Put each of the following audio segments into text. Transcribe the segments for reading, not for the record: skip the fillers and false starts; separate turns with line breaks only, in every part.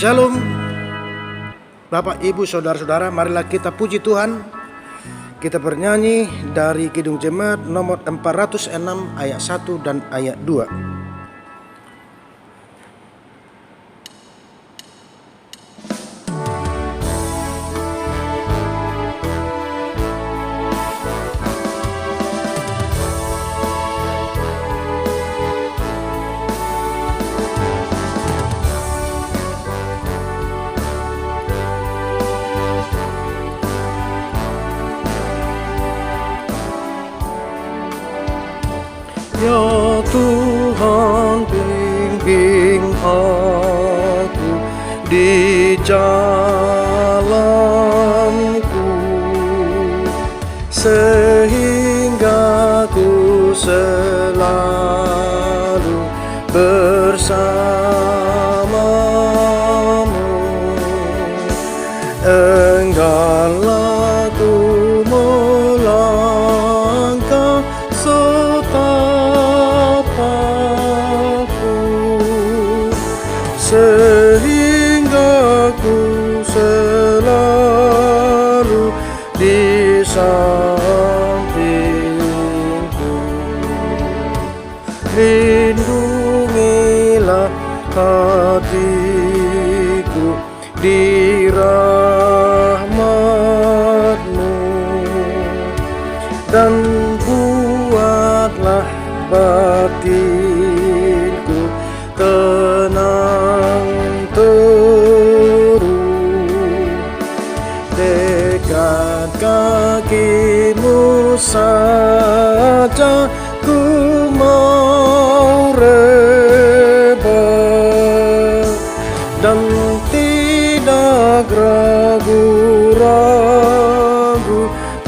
Shalom Bapak, Ibu, Saudara-saudara, marilah kita puji Tuhan. Kita bernyanyi dari Kidung Jemaat nomor 406 ayat 1 dan ayat 2. Ya Tuhan, bimbing aku di jalanku, sehingga ku selalu bersamamu. Engganlah ku melangkah sehingga ku selalu di sampingku. Lindungilah hatiku di rahmat-Mu, dan buatlah batinku tenang terus. Dekat kaki-Mu saja ku mau rebah, dan tidak ragu-ragu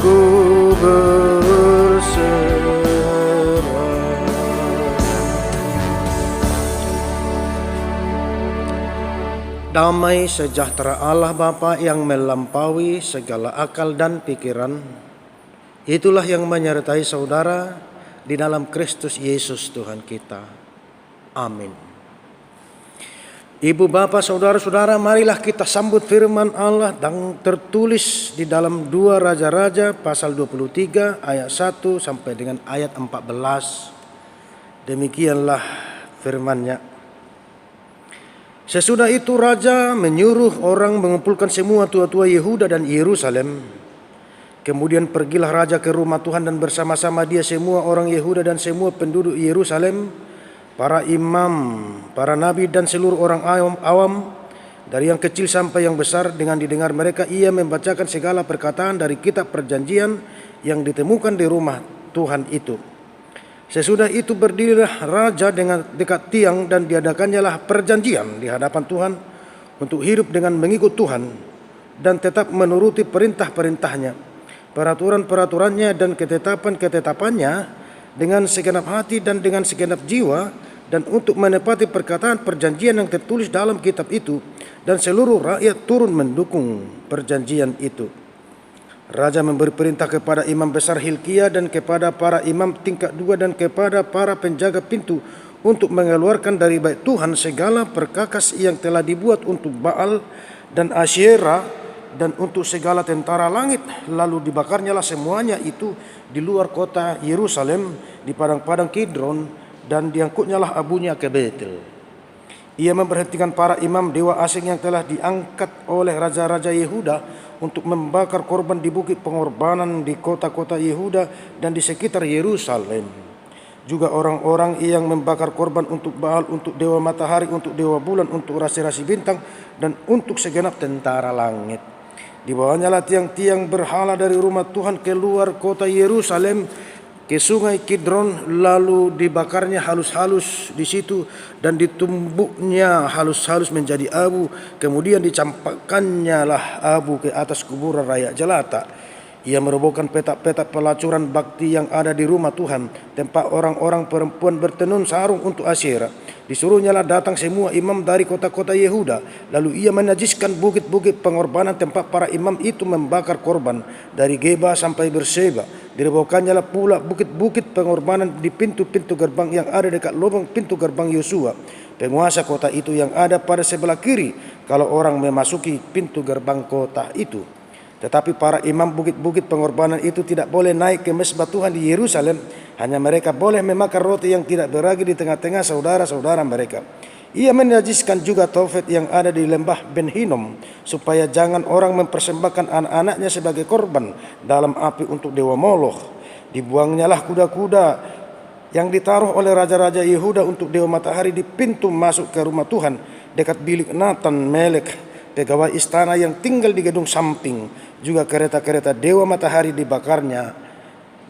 ku Damai sejahtera Allah Bapa yang melampaui segala akal dan pikiran, itulah yang menyertai saudara di dalam Kristus Yesus Tuhan kita. Amin. Ibu, Bapak, saudara-saudara, marilah kita sambut firman Allah yang tertulis di dalam 2 Raja-Raja pasal 23 ayat 1 sampai dengan ayat 14. Demikianlah firman-Nya. Sesudah itu raja menyuruh orang mengumpulkan semua tua-tua Yehuda dan Yerusalem. Kemudian pergilah raja ke rumah Tuhan, dan bersama-sama dia semua orang Yehuda dan semua penduduk Yerusalem, para imam, para nabi dan seluruh orang awam, dari yang kecil sampai yang besar. Dengan didengar mereka, ia membacakan segala perkataan dari kitab perjanjian yang ditemukan di rumah Tuhan itu. Sesudah itu berdirilah raja dengan dekat tiang, dan diadakannya lah perjanjian di hadapan Tuhan untuk hidup dengan mengikut Tuhan dan tetap menuruti perintah-perintahnya, peraturan-peraturannya dan ketetapan-ketetapannya dengan segenap hati dan dengan segenap jiwa, dan untuk menepati perkataan perjanjian yang tertulis dalam kitab itu. Dan seluruh rakyat turun mendukung perjanjian itu. Raja memberi perintah kepada imam besar Hilkia dan kepada para imam tingkat 2 dan kepada para penjaga pintu untuk mengeluarkan dari bait Tuhan segala perkakas yang telah dibuat untuk Baal dan Asyera dan untuk segala tentara langit. Lalu dibakarnyalah semuanya itu di luar kota Yerusalem di padang-padang Kidron, dan diangkutnyalah abunya ke Betel. Ia memberhentikan para imam dewa asing yang telah diangkat oleh raja-raja Yehuda untuk membakar korban di bukit pengorbanan di kota-kota Yehuda dan di sekitar Yerusalem. Juga orang-orang yang membakar korban untuk Baal, untuk dewa matahari, untuk dewa bulan, untuk rasi-rasi bintang, dan untuk segenap tentara langit. Dibawanyalah tiang-tiang berhala dari rumah Tuhan keluar kota Yerusalem ke sungai Kidron, lalu dibakarnya halus-halus di situ dan ditumbuknya halus-halus menjadi abu. Kemudian dicampakkannya lah abu ke atas kuburan rakyat jelata. Ia merobohkan petak-petak pelacuran bakti yang ada di rumah Tuhan, tempat orang-orang perempuan bertenun sarung untuk Asyera. Disuruhnyalah datang semua imam dari kota-kota Yehuda. Lalu ia menajiskan bukit-bukit pengorbanan tempat para imam itu membakar korban, dari Geba sampai Berseba. Dirobohkannya pula bukit-bukit pengorbanan di pintu-pintu gerbang yang ada dekat lubang pintu gerbang Yosua. penguasa kota itu yang ada pada sebelah kiri kalau orang memasuki pintu gerbang kota itu. Tetapi para imam bukit-bukit pengorbanan itu tidak boleh naik ke mezbah Tuhan di Yerusalem. Hanya mereka boleh memakan roti yang tidak beragi di tengah-tengah saudara-saudara mereka. Ia menajiskan juga Tofet yang ada di lembah Ben Hinnom, supaya jangan orang mempersembahkan anak-anaknya sebagai korban dalam api untuk dewa Moloch. Dibuangnyalah kuda-kuda yang ditaruh oleh raja-raja Yehuda untuk dewa matahari di pintu masuk ke rumah Tuhan, dekat bilik Nathan Melek, pegawai istana yang tinggal di gedung samping. Juga kereta-kereta dewa matahari dibakarnya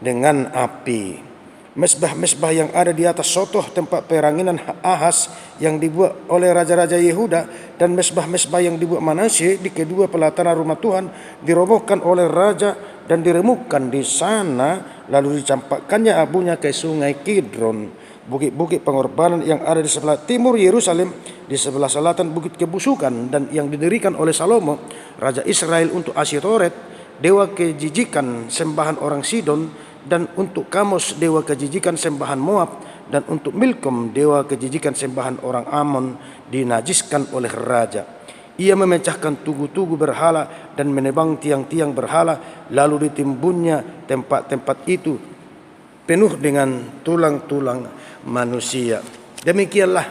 dengan api. Mesbah-mesbah yang ada di atas sotoh tempat peranginan Ahaz yang dibuat oleh raja-raja Yehuda dan mesbah-mesbah yang dibuat Manasye di kedua pelataran rumah Tuhan dirobohkan oleh raja dan diremukkan di sana, lalu dicampakkannya abunya ke sungai Kidron. Bukit-bukit pengorbanan yang ada di sebelah timur Yerusalem, di sebelah selatan bukit kebusukan, dan yang didirikan oleh Salomo raja Israel untuk Asytoret, dewa kejijikan sembahan orang Sidon, dan untuk Kamos dewa kejijikan sembahan Moab, dan untuk Milkom dewa kejijikan sembahan orang Amon, dinajiskan oleh raja. Ia memecahkan tugu-tugu berhala dan menebang tiang-tiang berhala, lalu ditimbunnya tempat-tempat itu penuh dengan tulang-tulang manusia. Demikianlah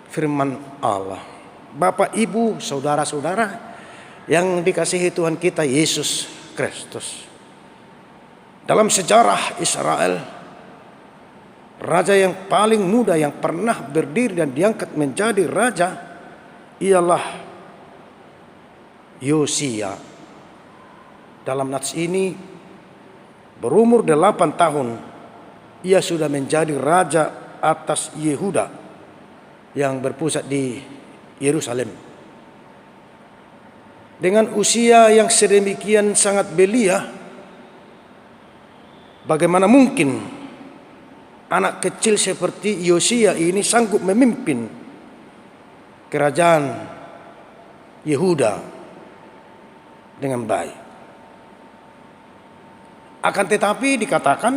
firman Allah. Bapak, Ibu, saudara-saudara yang dikasihi Tuhan kita Yesus Kristus. Dalam sejarah Israel, raja yang paling muda yang pernah berdiri dan diangkat menjadi raja ialah Yosia. Dalam nats ini berumur 8 tahun ia sudah menjadi raja atas Yehuda yang berpusat di Yerusalem. Dengan usia yang sedemikian sangat belia, bagaimana mungkin anak kecil seperti Yosia ini sanggup memimpin kerajaan Yehuda dengan baik? Akan tetapi dikatakan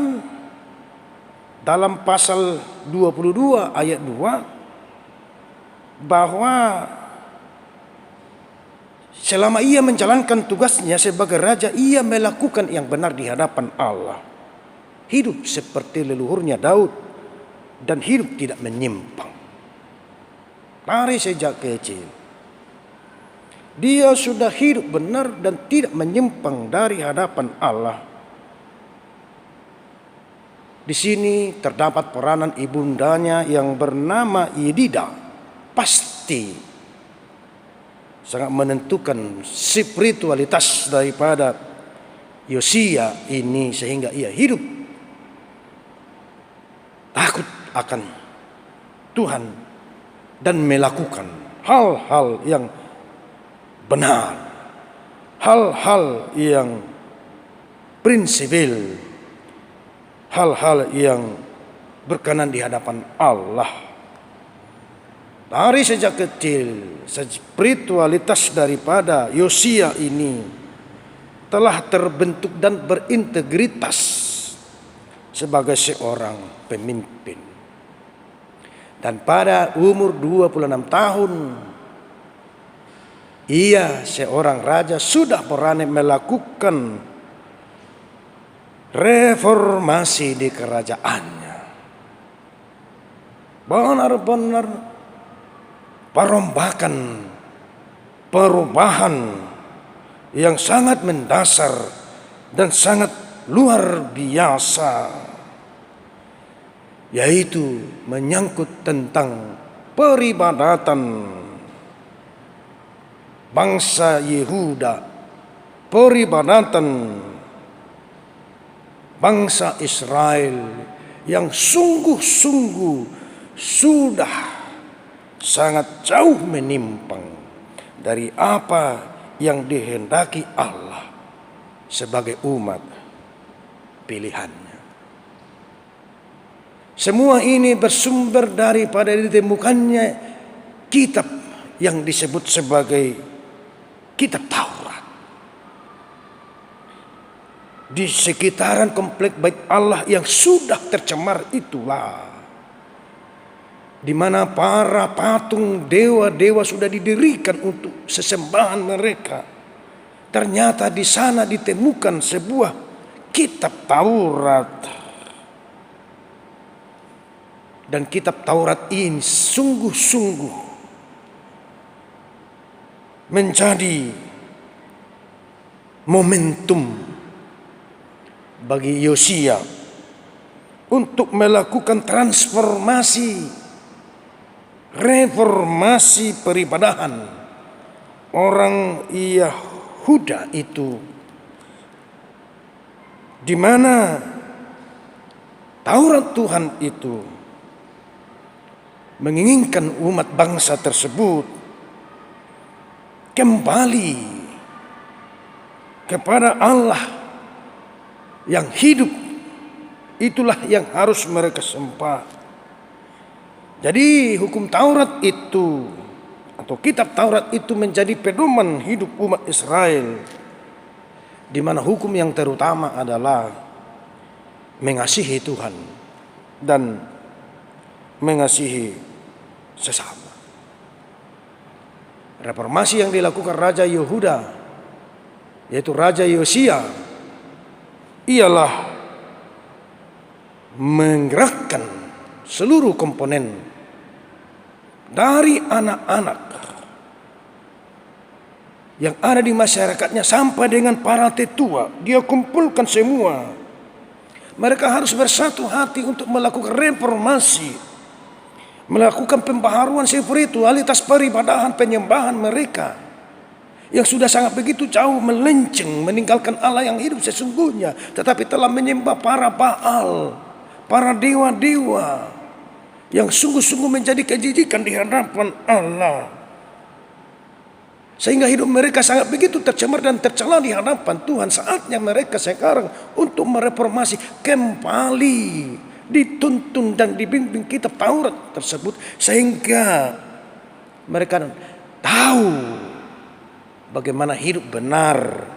dalam pasal 22 ayat 2 bahwa selama ia menjalankan tugasnya sebagai raja, ia melakukan yang benar di hadapan Allah. Hidup seperti leluhurnya Daud dan hidup tidak menyimpang. Dari sejak kecil dia sudah hidup benar dan tidak menyimpang dari hadapan Allah. Di sini terdapat peranan ibundanya yang bernama Yedida. Pasti sangat menentukan spiritualitas daripada Yosia ini, sehingga ia hidup takut akan Tuhan dan melakukan hal-hal yang benar, hal-hal yang prinsipil, hal-hal yang berkenan di hadapan Allah. Dari sejak kecil, spiritualitas daripada Yosia ini telah terbentuk dan berintegritas sebagai seorang pemimpin. Dan pada umur 26 tahun, ia seorang raja sudah berani melakukan reformasi di kerajaannya. Benar-benar perombakan, perubahan yang sangat mendasar dan sangat luar biasa, yaitu menyangkut tentang peribadatan bangsa Yehuda, peribadatan bangsa Israel yang sungguh-sungguh sudah sangat jauh menyimpang dari apa yang dihendaki Allah sebagai umat pilihannya. Semua ini bersumber daripada ditemukannya kitab yang disebut sebagai kitab Taurat. Di sekitaran komplek bait Allah yang sudah tercemar itulah di mana para patung dewa-dewa sudah didirikan untuk sesembahan mereka. Ternyata di sana ditemukan sebuah kitab Taurat. Dan kitab Taurat ini sungguh-sungguh menjadi momentum bagi Yosia untuk melakukan transformasi, reformasi peribadahan orang Yahuda itu, di mana Taurat Tuhan itu menginginkan umat bangsa tersebut kembali kepada Allah yang hidup. Itulah yang harus mereka sembah. Jadi hukum Taurat itu atau kitab Taurat itu menjadi pedoman hidup umat Israel, di mana hukum yang terutama adalah mengasihi Tuhan dan mengasihi sesama. Reformasi yang dilakukan Raja Yehuda, yaitu Raja Yosia, ialah menggerakkan seluruh komponen dari anak-anak yang ada di masyarakatnya sampai dengan para tetua. Dia kumpulkan semua. Mereka harus bersatu hati untuk melakukan reformasi, melakukan pembaharuan spiritualitas peribadahan penyembahan mereka yang sudah sangat begitu jauh melenceng meninggalkan Allah yang hidup sesungguhnya, tetapi telah menyembah para Baal, para dewa-dewa yang sungguh-sungguh menjadi kejijikan di hadapan Allah, sehingga hidup mereka sangat begitu tercemar dan tercela di hadapan Tuhan. Saatnya mereka sekarang untuk mereformasi kembali, dituntun dan dibimbing kitab Taurat tersebut, sehingga mereka tahu bagaimana hidup benar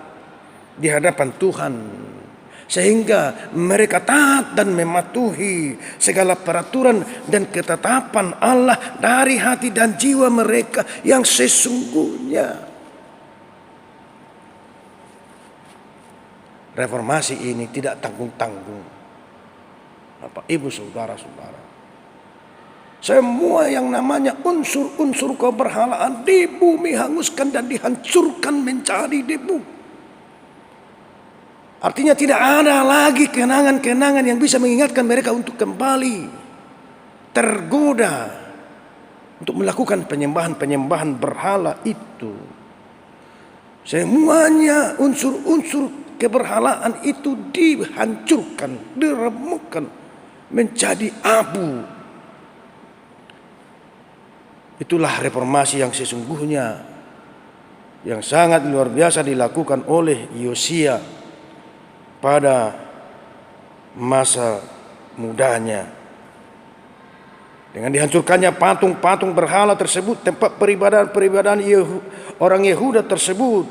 di hadapan Tuhan, sehingga mereka taat dan mematuhi segala peraturan dan ketetapan Allah dari hati dan jiwa mereka yang sesungguhnya. Reformasi ini tidak tanggung-tanggung, Bapak, Ibu, saudara-saudara. Semua yang namanya unsur-unsur keberhalaan di bumi hanguskan dan dihancurkan menjadi debu. Artinya tidak ada lagi kenangan-kenangan yang bisa mengingatkan mereka untuk kembali tergoda untuk melakukan penyembahan-penyembahan berhala itu. Semuanya unsur-unsur keberhalaan itu dihancurkan, diremukkan menjadi abu. Itulah reformasi yang sesungguhnya, yang sangat luar biasa dilakukan oleh Yosia pada masa mudanya. Dengan dihancurkannya patung-patung berhala tersebut, tempat peribadahan orang Yehuda tersebut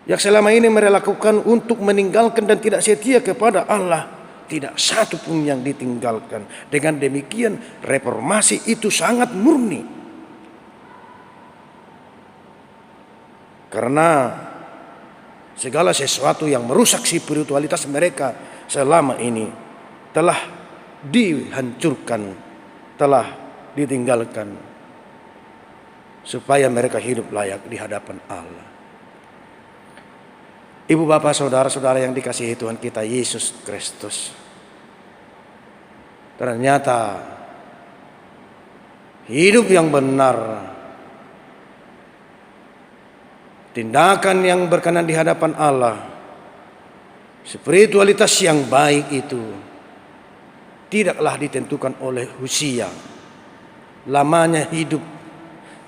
yang selama ini mereka lakukan untuk meninggalkan dan tidak setia kepada Allah, tidak satu pun yang ditinggalkan. Dengan demikian reformasi itu sangat murni, karena segala sesuatu yang merusak spiritualitas mereka selama ini telah dihancurkan, telah ditinggalkan, supaya mereka hidup layak di hadapan Allah. Ibu, bapak, saudara-saudara yang dikasihi Tuhan kita Yesus Kristus, ternyata hidup yang benar, tindakan yang berkenan di hadapan Allah, spiritualitas yang baik itu tidaklah ditentukan oleh usia, lamanya hidup,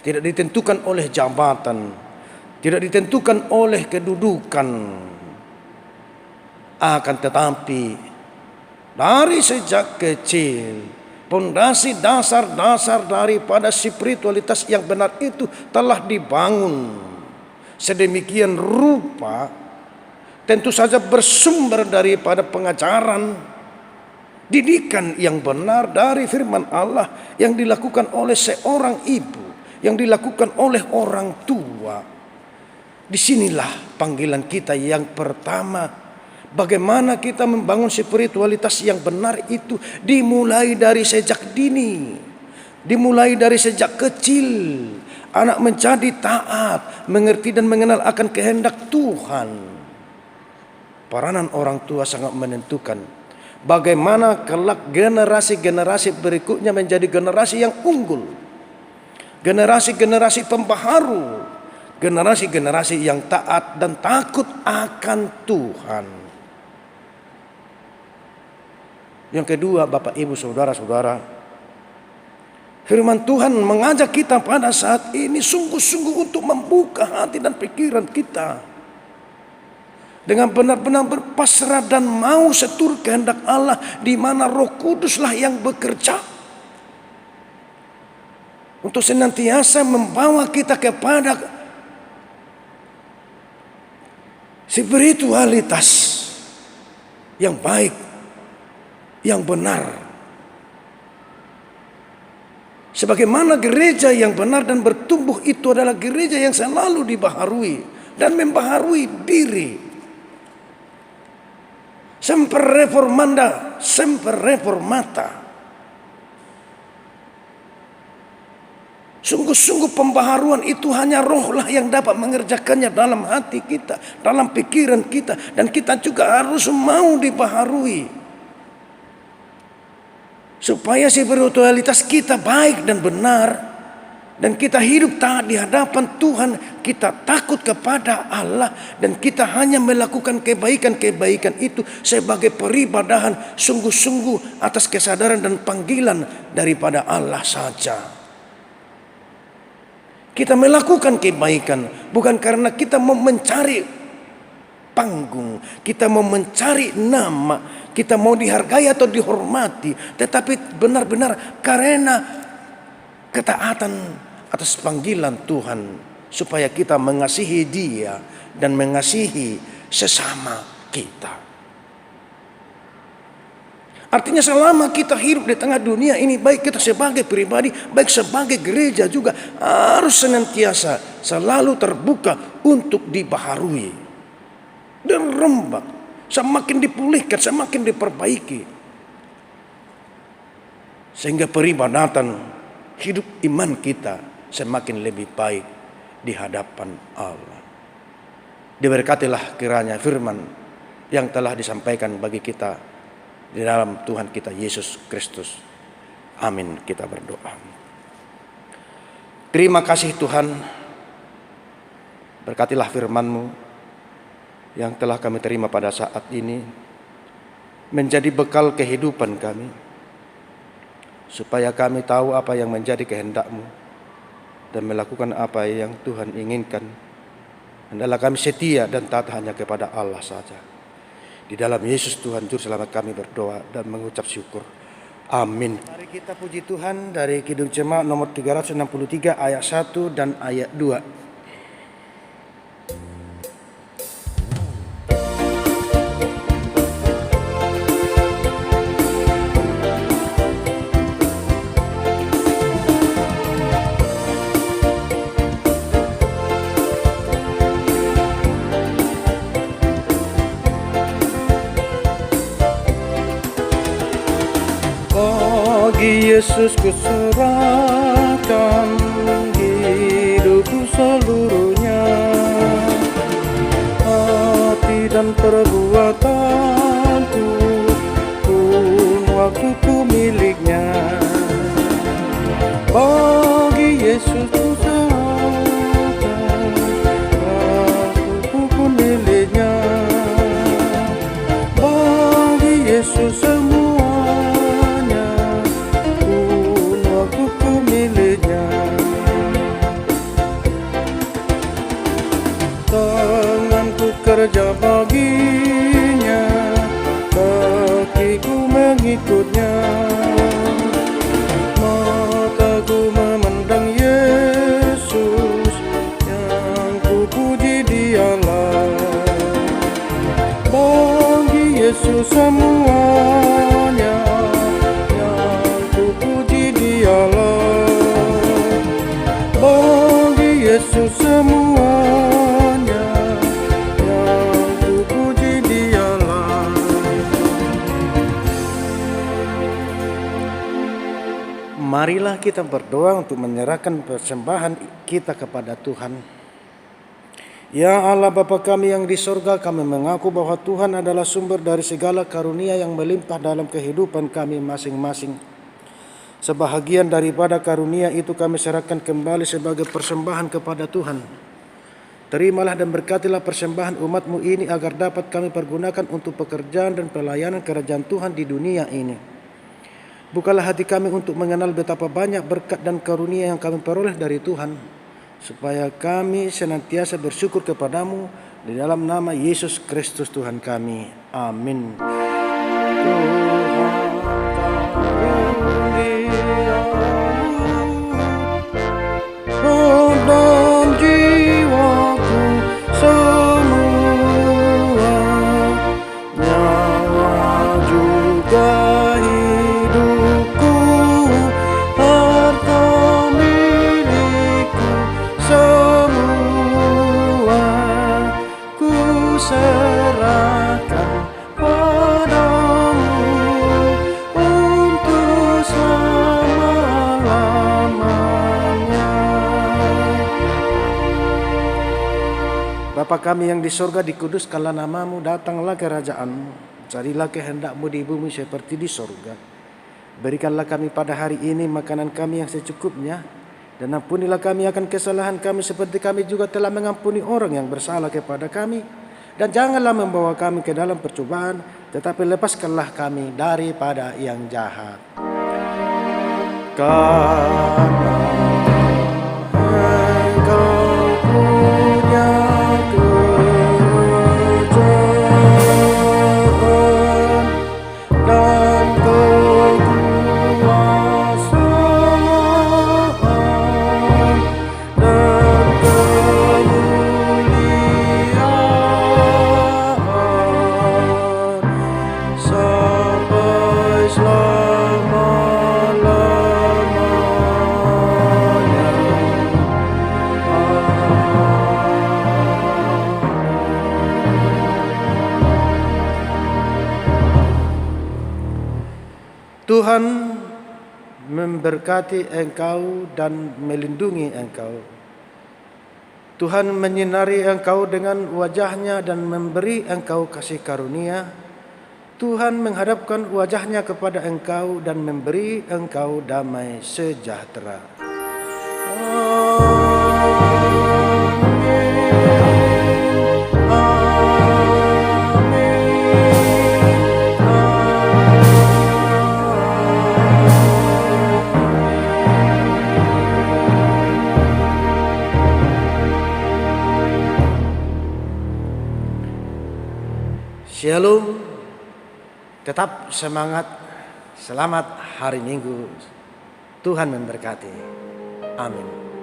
tidak ditentukan oleh jabatan, tidak ditentukan oleh kedudukan, akan tetapi dari sejak kecil pondasi dasar-dasar daripada spiritualitas yang benar itu telah dibangun sedemikian rupa, tentu saja bersumber daripada pengajaran Didikan yang benar dari firman Allah yang dilakukan oleh seorang ibu, yang dilakukan oleh orang tua. Disinilah panggilan kita yang pertama. Bagaimana kita membangun spiritualitas yang benar itu dimulai dari sejak dini. Dimulai dari sejak kecil. Anak menjadi taat, mengerti dan mengenal akan kehendak Tuhan. Peranan orang tua sangat menentukan bagaimana kelak generasi-generasi berikutnya menjadi generasi yang unggul. Generasi-generasi pembaharu. Generasi-generasi yang taat dan takut akan Tuhan. Yang kedua, Bapak, Ibu, Saudara-saudara, firman Tuhan mengajak kita pada saat ini sungguh-sungguh untuk membuka hati dan pikiran kita. Dengan benar-benar berpasrah dan mau seturut kehendak Allah, di mana Roh Kuduslah yang bekerja untuk senantiasa membawa kita kepada spiritualitas yang baik, yang benar. Sebagaimana gereja yang benar dan bertumbuh itu adalah gereja yang selalu dibaharui dan membaharui diri. Semper reformanda, semper reformata. Sungguh-sungguh pembaharuan itu hanya Rohlah yang dapat mengerjakannya dalam hati kita, dalam pikiran kita. Dan kita juga harus mau dibaharui. Supaya spiritualitas kita baik dan benar. Dan kita hidup taat di hadapan Tuhan. Kita takut kepada Allah. Dan kita hanya melakukan kebaikan-kebaikan itu sebagai peribadahan sungguh-sungguh atas kesadaran dan panggilan daripada Allah saja. Kita melakukan kebaikan bukan karena kita mau mencari panggung, kita mau mencari nama, kita mau dihargai atau dihormati, tetapi benar-benar karena ketaatan atas panggilan Tuhan, supaya kita mengasihi Dia dan mengasihi sesama kita. Artinya selama kita hidup di tengah dunia ini, baik kita sebagai pribadi, baik sebagai gereja juga, harus senantiasa selalu terbuka untuk dibaharui, dirembak, semakin dipulihkan, semakin diperbaiki, sehingga peribadatan hidup iman kita semakin lebih baik di hadapan Allah. Diberkatilah kiranya firman yang telah disampaikan bagi kita di dalam Tuhan kita Yesus Kristus. Amin. Kita berdoa. Terima kasih Tuhan. Berkatilah firman-Mu yang telah kami terima pada saat ini, menjadi bekal kehidupan kami, supaya kami tahu apa yang menjadi kehendak-Mu dan melakukan apa yang Tuhan inginkan. Hendaklah kami setia dan taat hanya kepada Allah saja. Di dalam Yesus Tuhan Juru Selamat kami berdoa dan mengucap syukur. Amin. Mari kita puji Tuhan dari Kidung Jemaat nomor 363 ayat 1 dan ayat 2. Bagi Yesus ku serahkan hidupku seluruhnya, hati dan perbuatanku pun waktuku miliknya. Bagi Yesus ku serahkan waktuku pun miliknya. Bagi Yesus semua kerja baginya, kakiku mengikutnya, mataku memandang Yesus yang ku puji Dialah. Bagi Yesus semuanya Marilah kita berdoa untuk menyerahkan persembahan kita kepada Tuhan. Ya Allah Bapa kami yang di sorga, kami mengaku bahwa Tuhan adalah sumber dari segala karunia yang melimpah dalam kehidupan kami masing-masing. Sebahagian daripada karunia itu kami serahkan kembali sebagai persembahan kepada Tuhan. Terimalah dan berkatilah persembahan umat-Mu ini agar dapat kami pergunakan untuk pekerjaan dan pelayanan kerajaan Tuhan di dunia ini. Bukalah hati kami untuk mengenal betapa banyak berkat dan karunia yang kami peroleh dari Tuhan, supaya kami senantiasa bersyukur kepadamu di dalam nama Yesus Kristus Tuhan kami. Amin. Tuhan dan jiwaku semua, nyawa juga hidupku, harta milikku semua ku serahkan padamu untuk selama-lamanya. Bapa kami yang di sorga, dikuduskanlah namamu, datanglah kerajaanmu, jadilah kehendakmu di bumi seperti di sorga. Berikanlah kami pada hari ini makanan kami yang secukupnya, dan ampunilah kami akan kesalahan kami seperti kami juga telah mengampuni orang yang bersalah kepada kami. Dan janganlah membawa kami ke dalam percobaan, tetapi lepaskanlah kami daripada yang jahat. Karena Engkau punya kerajaan dan kekuasaan dan kemuliaan sampai selama-lamanya. Tuhan memberkati engkau dan melindungi engkau. Tuhan menyinari engkau dengan wajahnya dan memberi engkau kasih karunia. Tuhan menghadapkan wajahnya kepada engkau dan memberi engkau damai sejahtera. Shalom, tetap semangat, selamat hari Minggu, Tuhan memberkati, amin.